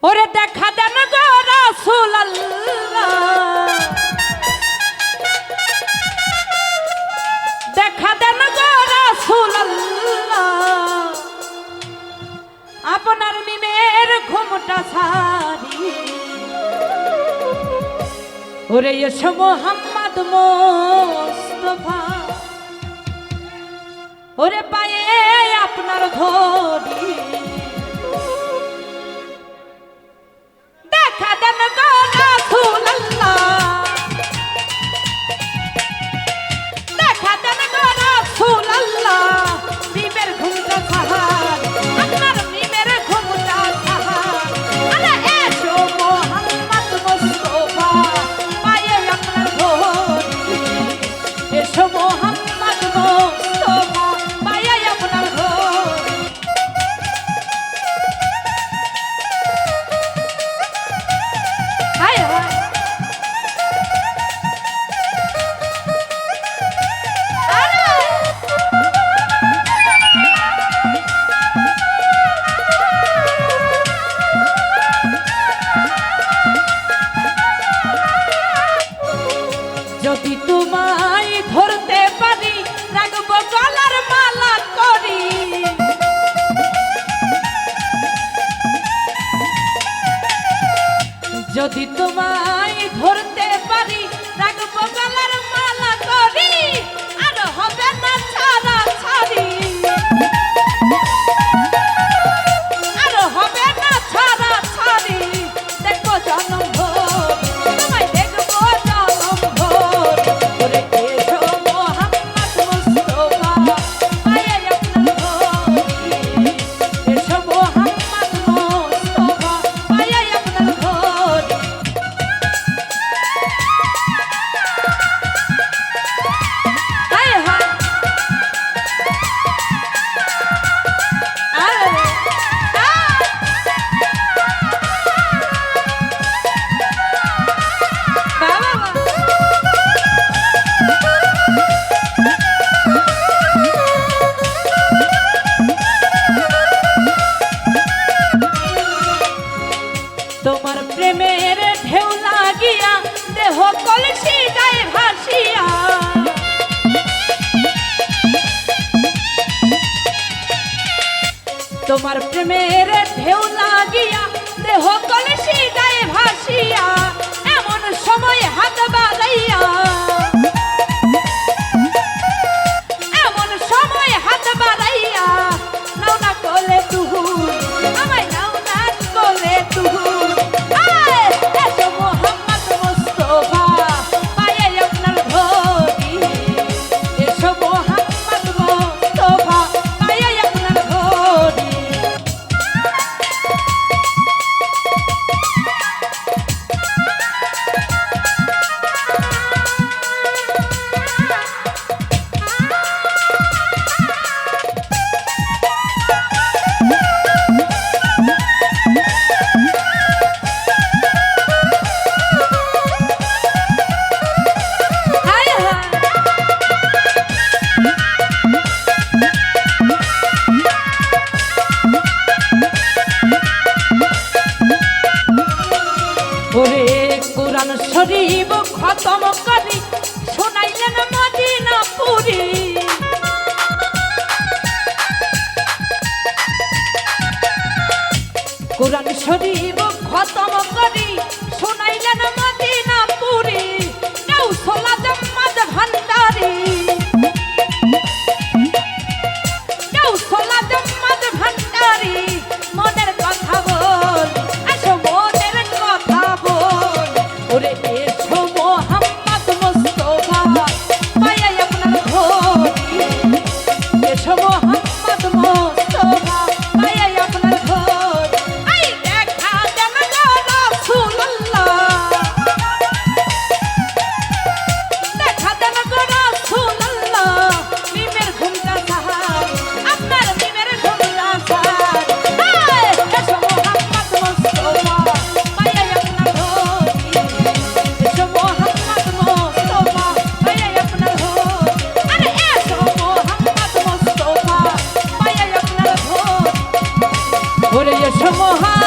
ওরে দেখা দেন গো রাসূলুল্লাহ, দেখা দেন গো রাসূলুল্লাহ, আপনার মিমের ঘুমটা সারি। ওরে এসো মোহাম্মদ মুস্তাফা, ওরে পায়ে আপনার ধরি। দেখা দেন গো রাসূলুল্লাহ, দেখা দেন গো রাসূলুল্লাহ, মিমের ঘুমটা সাহার, আপনার মিমের ঘুমটা সাহার। আরে এসো মোহাম্মদ মুস্তাফা, পায়ে আপনার ধরি। এসো মোহাম্মদ মুস্তাফা, পায়ে আপনার ধরি। হায় হায় যদি তোমায় ধরতে পারি, রাখবো গলার মালা করি। যদি তোমায় ধরতে পারি, রাখবো গলার মালা করি। আর হবে না ছাড়া ছাড়ি, আর হবে না ছাড়া ছাড়ি। দেখবো জনম ভোর, তোমায় দেখবো জনম ভোর। ওরে এসো মোহাম্মদ মুস্তাফা, পায়ে আপনার ধরি। এসো মোহাম্মদ মুস্তাফা, পায়ে আপনার ধরি। হায় হায় আরে তোমার প্রেমের ঢেউ লাগিয়া, দেহ কলসি যায় ভাসিয়া। তোমার প্রেমের ঢেউ লাগিয়া, দেহ কলসি যায় ভাসিয়া। এমন সময় হাত বাড়াইয়া, এমন সময় হাত বাড়াইয়া, নাও না কোলে তুহুর, আমায় নাও না কোলে তুহুর। আয় এসো মোহাম্মদ মুস্তাফা, পায়ে আপনার ধরি। এসো মোহাম্মদ মুস্তাফা, পায়ে আপনার ধরি। হায় হায় ওরে কুরআন শরীফ খতম করি, শোনাইলেন মদিনা পুরি। কুরআন শরীফ খতম করি, শোনাইলেন মদিনা পুরি। কাউসলা জাম্মাদ ভান্ডারি, কাউসলা জাম্মাদ ভান্ডারি। মনের কথা বল, আসো মনের কথা বল। ওরে এসো মোহাম্মদ মুস্তাফা, পায়ে আপনার ধরি। এসো মোহাম্মদ মুস্তাফা, পায়ে আপনার ধরি। আই দেখা দেন গো রাসূলুল্লাহ, দেখা দেন গো রাসূলুল্লাহ, মিমের ঘুমটা সাহার, আপনার মিমের ঘুমটা সাহার। আয় এসো মোহাম্মদ মুস্তাফা, পায়ে আপনার ধরি। এসো মোহাম্মদ মুস্তাফা, পায়ে আপনার ধরি। আরে এসো মোহাম্মদ মুস্তাফা, পায়ে আপনার ধরি। ওরে এসো মোহাম্মদ